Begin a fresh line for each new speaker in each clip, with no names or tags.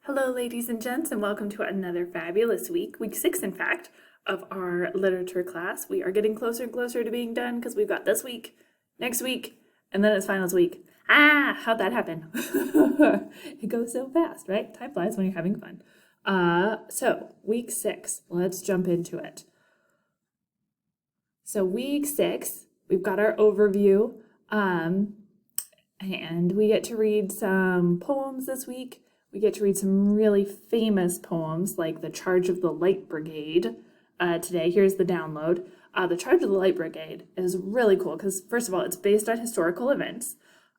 Hello, ladies and gents, and welcome to another fabulous week 6, in fact, of our literature class. We are getting closer and closer to being done because we've got this week, next week, and then it's finals week. How'd that happen? It goes so fast, right? Time flies when you're having fun. So week 6, let's jump into it. So week 6, we've got our overview, and we get to read some poems this week. We get to read some really famous poems like The Charge of the Light Brigade today. Here's the download. The Charge of the Light Brigade is really cool because, first of all, it's based on historical events.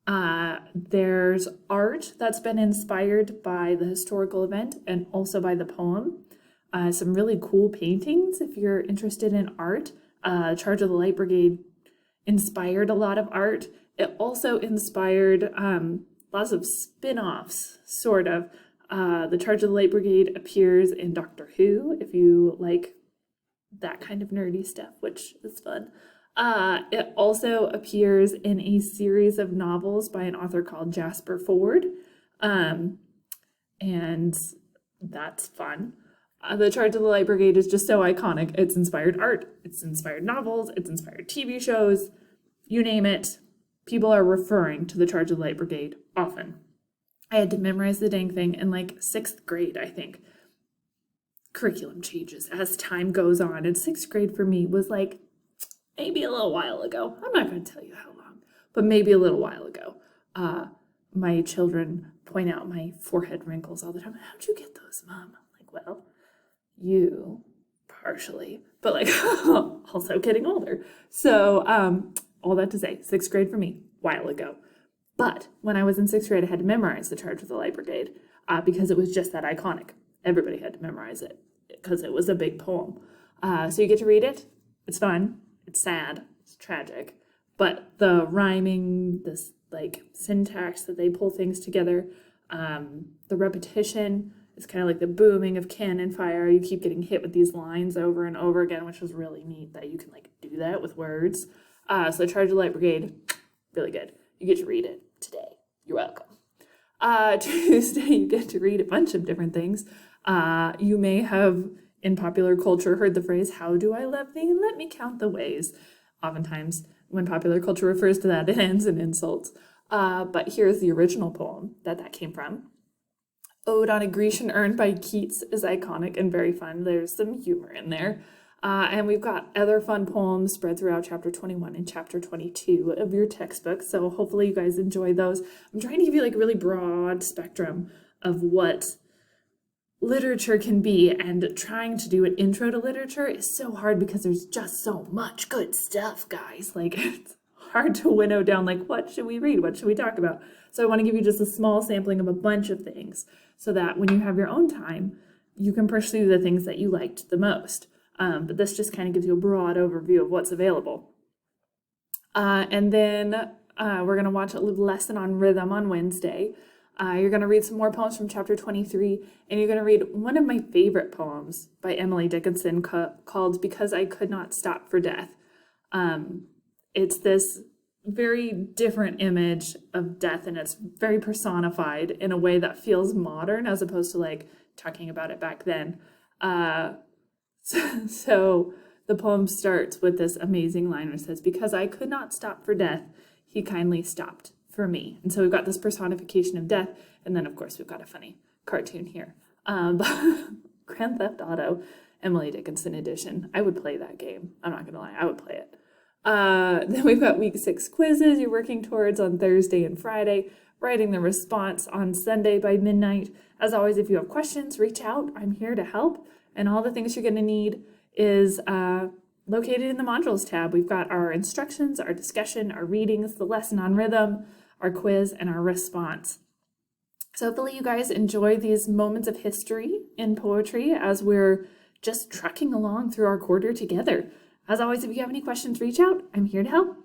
There's art that's been inspired by the historical event and also by the poem. Some really cool paintings if you're interested in art. Charge of the Light Brigade inspired a lot of art. It also inspired lots of spin-offs, sort of. The Charge of the Light Brigade appears in Doctor Who, if you like that kind of nerdy stuff, which is fun. It also appears in a series of novels by an author called Jasper Fforde, and that's fun. The Charge of the Light Brigade is just so iconic. It's inspired art, it's inspired novels, it's inspired TV shows, you name it. People are referring to the Charge of the Light Brigade often. I had to memorize the dang thing in like 6th grade, I think. Curriculum changes as time goes on, and 6th grade for me was like maybe a little while ago. I'm not going to tell you how long, but maybe a little while ago. My children point out my forehead wrinkles all the time. How'd you get those, Mom? I'm like, well, you partially, but like also getting older. So, all that to say, 6th grade for me, while ago. But when I was in 6th grade, I had to memorize The Charge of the Light Brigade because it was just that iconic. Everybody had to memorize it because it was a big poem. So you get to read it. It's fun. It's sad. It's tragic. But the rhyming, this like syntax that they pull things together, the repetition is kind of like the booming of cannon fire. You keep getting hit with these lines over and over again, which was really neat that you can like do that with words. So The Charge of the Light Brigade, really good. You get to read it today. You're welcome. Tuesday, you get to read a bunch of different things. You may have, in popular culture, heard the phrase, "How do I love thee? Let me count the ways." Oftentimes, when popular culture refers to that, it ends in insults. But here's the original poem that came from. Ode on a Grecian Urn by Keats is iconic and very fun. There's some humor in there. And we've got other fun poems spread throughout chapter 21 and chapter 22 of your textbook. So hopefully you guys enjoy those. I'm trying to give you like a really broad spectrum of what literature can be, and trying to do an intro to literature is so hard because there's just so much good stuff, guys. Like it's hard to winnow down like what should we read? What should we talk about? So I want to give you just a small sampling of a bunch of things so that when you have your own time, you can pursue the things that you liked the most. But this just kind of gives you a broad overview of what's available. And then we're going to watch a lesson on rhythm on Wednesday. You're going to read some more poems from chapter 23, and you're going to read one of my favorite poems by Emily Dickinson called Because I Could Not Stop for Death. It's this very different image of death, and it's very personified in a way that feels modern as opposed to like talking about it back then. So the poem starts with this amazing line which says, "Because I could not stop for death, he kindly stopped for me." And so we've got this personification of death, and then of course we've got a funny cartoon here. Grand Theft Auto, Emily Dickinson edition. I would play that game. I'm not gonna lie, I would play it. Then we've got week 6 quizzes you're working towards on Thursday and Friday, writing the response on Sunday by midnight. As always, if you have questions, reach out. I'm here to help. And all the things you're going to need is located in the modules tab. We've got our instructions, our discussion, our readings, the lesson on rhythm, our quiz, and our response. So hopefully you guys enjoy these moments of history in poetry as we're just trucking along through our quarter together. As always, if you have any questions, reach out. I'm here to help.